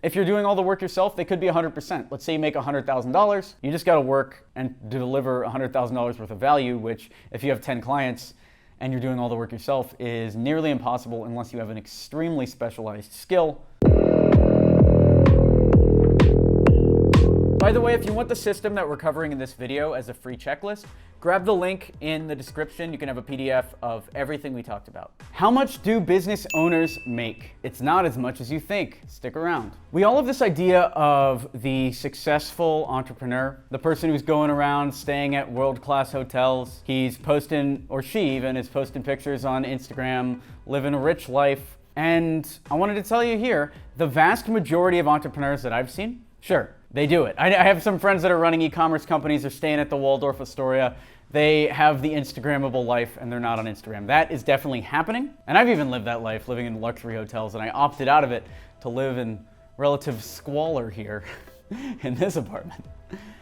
If you're doing all the work yourself, they could be 100%. Let's say you make $100,000. You just got to work and deliver $100,000 worth of value, which if you have 10 clients and you're doing all the work yourself is nearly impossible unless you have an extremely specialized skill. By the way, if you want the system that we're covering in this video as a free checklist, grab the link in the description. You can have a PDF of everything we talked about. How much do business owners make? It's not as much as you think. Stick around. We all have this idea of the successful entrepreneur, the person who's going around staying at world-class hotels. He's posting, or she even, is posting pictures on Instagram, living a rich life. And I wanted to tell you here, the vast majority of entrepreneurs that I've seen, sure, they do it. I have some friends that are running e-commerce companies. They're staying at the Waldorf Astoria. They have the Instagrammable life and they're not on Instagram. That is definitely happening. And I've even lived that life, living in luxury hotels, and I opted out of it to live in relative squalor here in this apartment.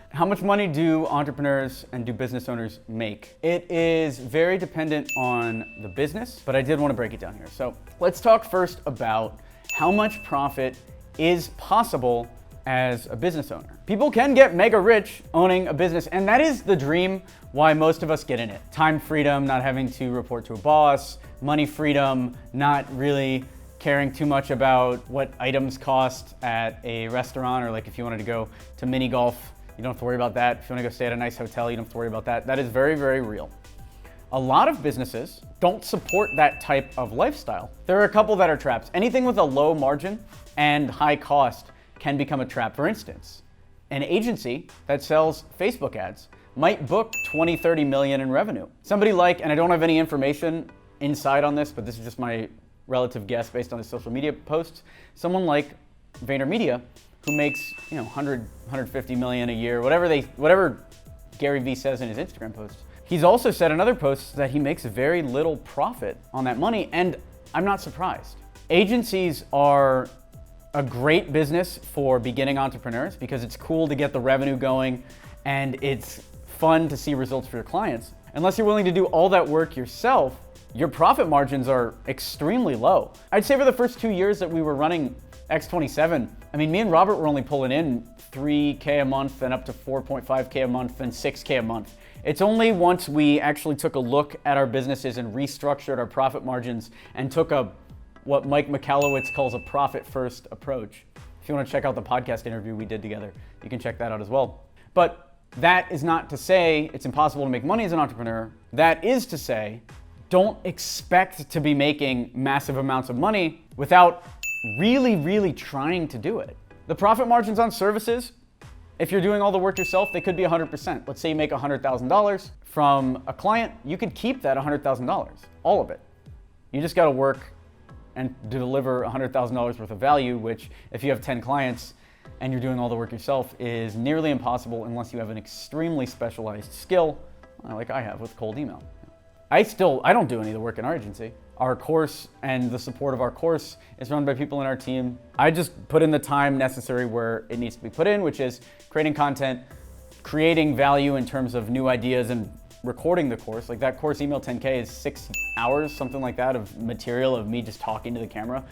How much money do entrepreneurs and do business owners make? It is very dependent on the business, but I did want to break it down here. So let's talk first about how much profit is possible as a business owner. People can get mega rich owning a business, and that is the dream why most of us get in it. Time freedom, not having to report to a boss, money freedom, not really caring too much about what items cost at a restaurant, or like if you wanted to go to mini golf, you don't have to worry about that. If you want to go stay at a nice hotel, you don't have to worry about that. That is very, very real. A lot of businesses don't support that type of lifestyle. There are a couple that are traps. Anything with a low margin and high cost can become a trap. For instance, an agency that sells Facebook ads might book 20, 30 million in revenue. Somebody like, and I don't have any information inside on this, but this is just my relative guess based on the social media posts, someone like VaynerMedia, who makes 100, 150 million a year, whatever Gary Vee says in his Instagram posts. He's also said in other posts that he makes very little profit on that money, and I'm not surprised. Agencies are a great business for beginning entrepreneurs because it's cool to get the revenue going and it's fun to see results for your clients. Unless you're willing to do all that work yourself, your profit margins are extremely low. I'd say for the first 2 years that we were running X27, me and Robert were only pulling in $3K a month and up to $4.5K a month and $6K a month. It's only once we actually took a look at our businesses and restructured our profit margins and took what Mike Michalowicz calls a profit-first approach. If you want to check out the podcast interview we did together, you can check that out as well. But that is not to say it's impossible to make money as an entrepreneur. That is to say, don't expect to be making massive amounts of money without really, really trying to do it. The profit margins on services, if you're doing all the work yourself, they could be 100%. Let's say you make $100,000 from a client, you could keep that $100,000, all of it. You just got to work and deliver $100,000 worth of value, which if you have 10 clients and you're doing all the work yourself is nearly impossible unless you have an extremely specialized skill, like I have with cold email. I don't do any of the work in our agency. Our course and the support of our course is run by people in our team. I just put in the time necessary where it needs to be put in, which is creating content, creating value in terms of new ideas, and recording the course. Like that course Email 10K is 6 hours, something like that, of material of me just talking to the camera,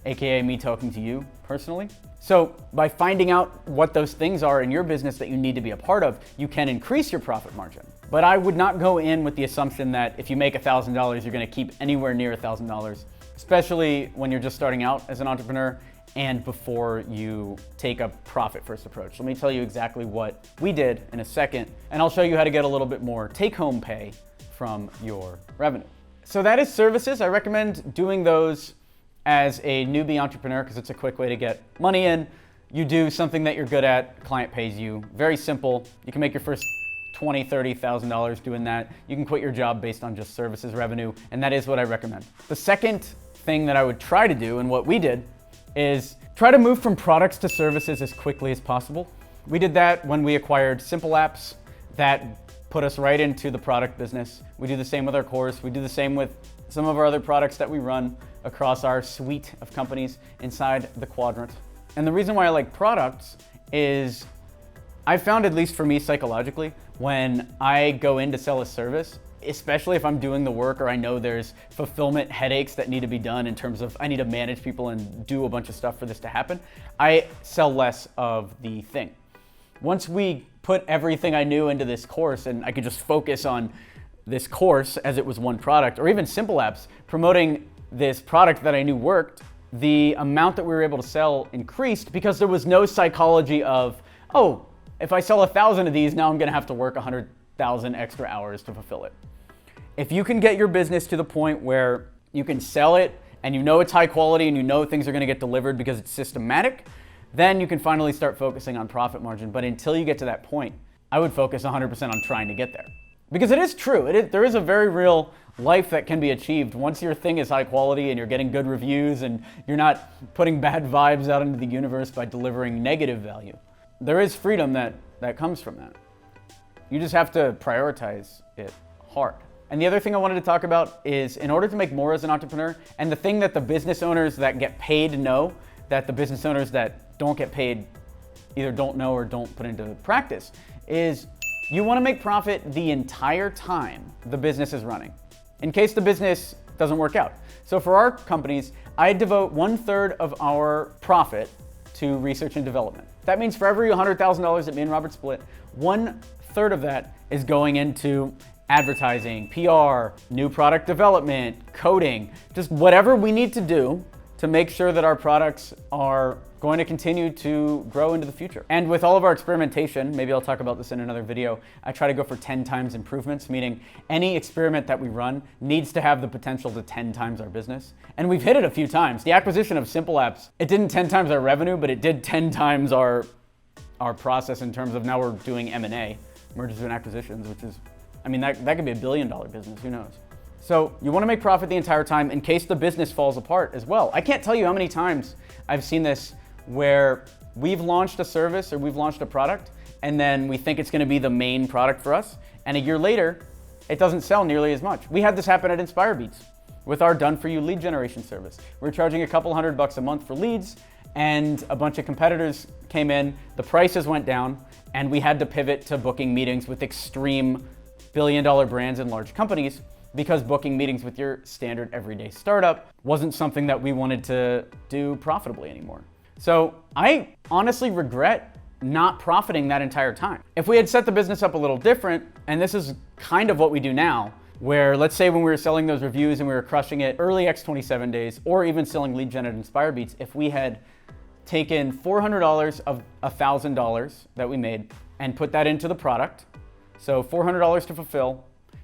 AKA me talking to you personally. So by finding out what those things are in your business that you need to be a part of, you can increase your profit margin. But I would not go in with the assumption that if you make $1,000, you're gonna keep anywhere near $1,000, especially when you're just starting out as an entrepreneur and before you take a profit-first approach. Let me tell you exactly what we did in a second, and I'll show you how to get a little bit more take-home pay from your revenue. So that is services. I recommend doing those as a newbie entrepreneur because it's a quick way to get money in. You do something that you're good at, client pays you. Very simple. You can make your first $20,000, $30,000 doing that. You can quit your job based on just services revenue, and that is what I recommend. The second thing that I would try to do, and what we did, is try to move from products to services as quickly as possible. We did that when we acquired Simple Apps. That put us right into the product business. We do the same with our course. We do the same with some of our other products that we run across our suite of companies inside the quadrant. And the reason why I like products is I found, at least for me psychologically, when I go in to sell a service, especially if I'm doing the work or I know there's fulfillment headaches that need to be done in terms of I need to manage people and do a bunch of stuff for this to happen, I sell less of the thing. Once we put everything I knew into this course and I could just focus on this course as it was one product, or even simple apps, promoting this product that I knew worked, the amount that we were able to sell increased because there was no psychology of, oh, if I sell 1,000 of these, now I'm gonna have to work 100,000 extra hours to fulfill it. If you can get your business to the point where you can sell it and you know it's high quality and you know things are gonna get delivered because it's systematic, then you can finally start focusing on profit margin. But until you get to that point, I would focus 100% on trying to get there. Because it is true, there is a very real life that can be achieved once your thing is high quality and you're getting good reviews and you're not putting bad vibes out into the universe by delivering negative value. There is freedom that comes from that. You just have to prioritize it hard. And the other thing I wanted to talk about is in order to make more as an entrepreneur, and the thing that the business owners that get paid know, that the business owners that don't get paid either don't know or don't put into practice, is you want to make profit the entire time the business is running, in case the business doesn't work out. So for our companies, I devote 1/3 of our profit to research and development. That means for every $100,000 that me and Robert split, 1/3 of that is going into advertising, PR, new product development, coding, just whatever we need to do to make sure that our products are going to continue to grow into the future. And with all of our experimentation, maybe I'll talk about this in another video, I try to go for 10 times improvements, meaning any experiment that we run needs to have the potential to 10 times our business. And we've hit it a few times. The acquisition of Simple Apps, it didn't 10 times our revenue, but it did 10 times our process in terms of now we're doing M&A, mergers and acquisitions, which is, I mean, that could be $1 billion business, who knows? So you want to make profit the entire time in case the business falls apart as well. I can't tell you how many times I've seen this where we've launched a service or we've launched a product and then we think it's going to be the main product for us, and a year later it doesn't sell nearly as much. We had this happen at InspireBeats with our done-for-you lead generation service. We're charging a couple $100 a month for leads, and a bunch of competitors came in, the prices went down, and we had to pivot to booking meetings with extreme billion-dollar brands and large companies, because booking meetings with your standard everyday startup wasn't something that we wanted to do profitably anymore. So I honestly regret not profiting that entire time. If we had set the business up a little different, and this is kind of what we do now, where let's say when we were selling those reviews and we were crushing it early X27 days, or even selling lead gen at InspireBeats, if we had taken $400 of $1,000 that we made and put that into the product, so $400 to fulfill,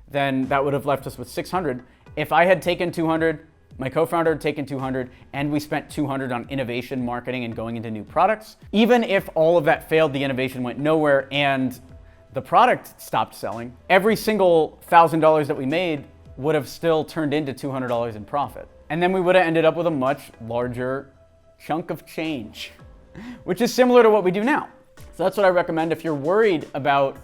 then that would have left us with $600. If I had taken $200, my co-founder had taken $200, and we spent $200 on innovation, marketing, and going into new products, even if all of that failed, the innovation went nowhere, and the product stopped selling, every single $1,000 that we made would have still turned into $200 in profit. And then we would have ended up with a much larger chunk of change, which is similar to what we do now. So that's what I recommend if you're worried about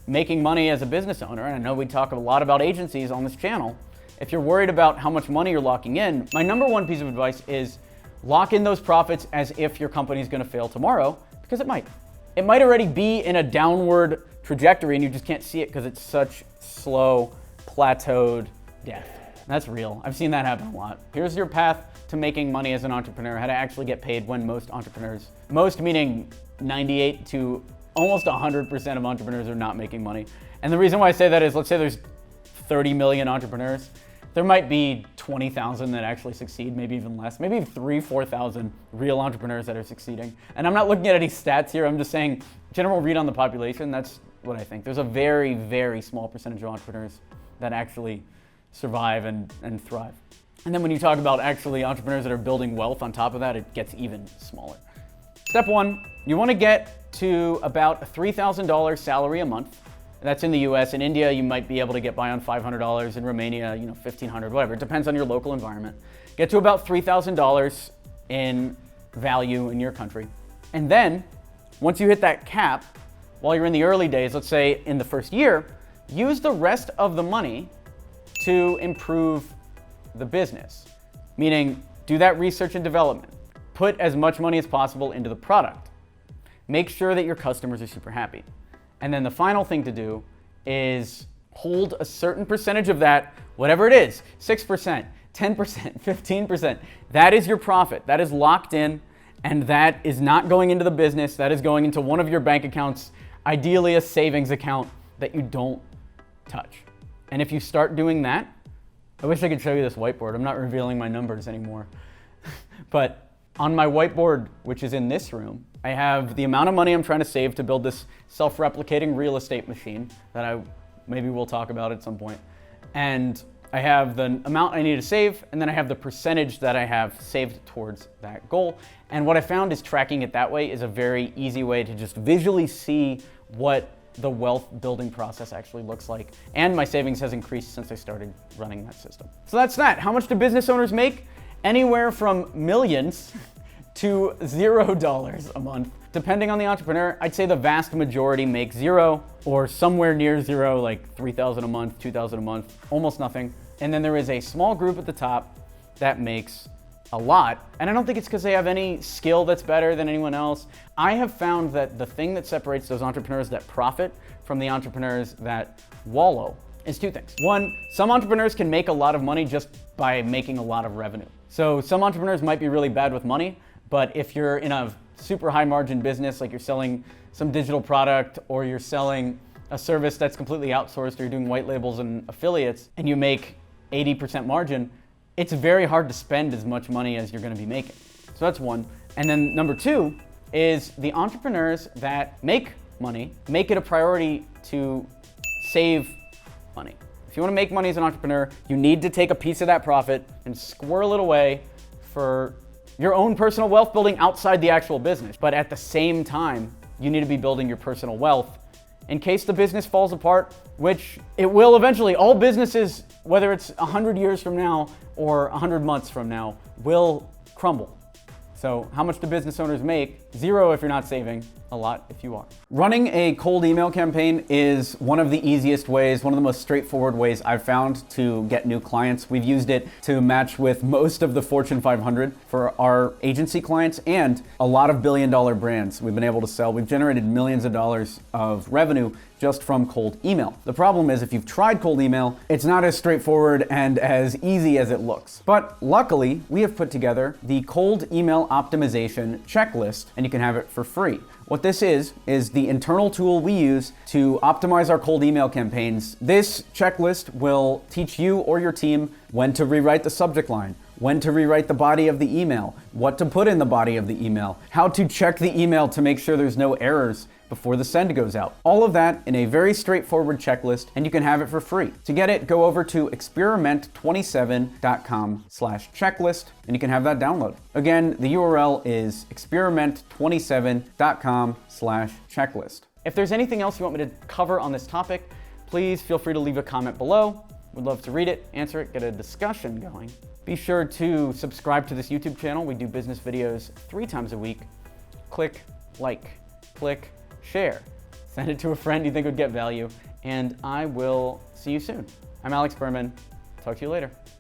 making money as a business owner, and I know we talk a lot about agencies on this channel. If you're worried about how much money you're locking in, my number one piece of advice is lock in those profits as if your company is going to fail tomorrow, because it might. It might already be in a downward trajectory and you just can't see it because it's such slow, plateaued death. That's real. I've seen that happen a lot. Here's your path to making money as an entrepreneur, how to actually get paid when most entrepreneurs, most meaning 98 to almost 100% of entrepreneurs are not making money. And the reason why I say that is, let's say there's 30 million entrepreneurs. There might be 20,000 that actually succeed, maybe even less, maybe 4,000 real entrepreneurs that are succeeding. And I'm not looking at any stats here, I'm just saying general read on the population, that's what I think. There's a very, very small percentage of entrepreneurs that actually survive and thrive. And then when you talk about actually entrepreneurs that are building wealth on top of that, it gets even smaller. Step one, you want to get to about a $3,000 salary a month. That's in the US. In India, you might be able to get by on $500. In Romania, $1,500, whatever. It depends on your local environment. Get to about $3,000 in value in your country. And then, once you hit that cap, while you're in the early days, let's say in the first year, use the rest of the money to improve the business. Meaning, do that research and development. Put as much money as possible into the product. Make sure that your customers are super happy. And then the final thing to do is hold a certain percentage of that, whatever it is, 6%, 10%, 15%. That is your profit. That is locked in, and that is not going into the business. That is going into one of your bank accounts, ideally a savings account that you don't touch. And if you start doing that, I wish I could show you this whiteboard. I'm not revealing my numbers anymore. But on my whiteboard, which is in this room, I have the amount of money I'm trying to save to build this self-replicating real estate machine that maybe we'll talk about at some point. And I have the amount I need to save, and then I have the percentage that I have saved towards that goal. And what I found is tracking it that way is a very easy way to just visually see what the wealth building process actually looks like. And my savings has increased since I started running that system. So that's that. How much do business owners make? Anywhere from millions to $0 a month. Depending on the entrepreneur, I'd say the vast majority make zero or somewhere near zero, like $3,000 a month, $2,000 a month, almost nothing. And then there is a small group at the top that makes a lot. And I don't think it's because they have any skill that's better than anyone else. I have found that the thing that separates those entrepreneurs that profit from the entrepreneurs that wallow is two things. One, some entrepreneurs can make a lot of money just by making a lot of revenue. So some entrepreneurs might be really bad with money, but if you're in a super high margin business, like you're selling some digital product or you're selling a service that's completely outsourced or you're doing white labels and affiliates and you make 80% margin, it's very hard to spend as much money as you're going to be making. So that's one. And then number two is the entrepreneurs that make money, make it a priority to save money. If you want to make money as an entrepreneur, you need to take a piece of that profit and squirrel it away for your own personal wealth building outside the actual business. But at the same time, you need to be building your personal wealth in case the business falls apart, which it will eventually. All businesses, whether it's 100 years from now or 100 months from now, will crumble. So how much do business owners make? Zero if you're not saving, a lot if you are. Running a cold email campaign is one of the easiest ways, one of the most straightforward ways I've found to get new clients. We've used it to match with most of the Fortune 500 for our agency clients and a lot of billion-dollar brands we've been able to sell. We've generated millions of dollars of revenue just from cold email. The problem is if you've tried cold email, it's not as straightforward and as easy as it looks. But luckily, we have put together the cold email optimization checklist, and you can have it for free. What this is the internal tool we use to optimize our cold email campaigns. This checklist will teach you or your team when to rewrite the subject line, when to rewrite the body of the email, what to put in the body of the email, how to check the email to make sure there's no errors before the send goes out. All of that in a very straightforward checklist, and you can have it for free. To get it, go over to experiment27.com/checklist, and you can have that download. Again, the URL is experiment27.com/checklist. If there's anything else you want me to cover on this topic, please feel free to leave a comment below. We'd love to read it, answer it, get a discussion going. Be sure to subscribe to this YouTube channel. We do business videos 3 times a week. Click like, click share. Send it to a friend you think would get value, and I will see you soon. I'm Alex Berman. Talk to you later.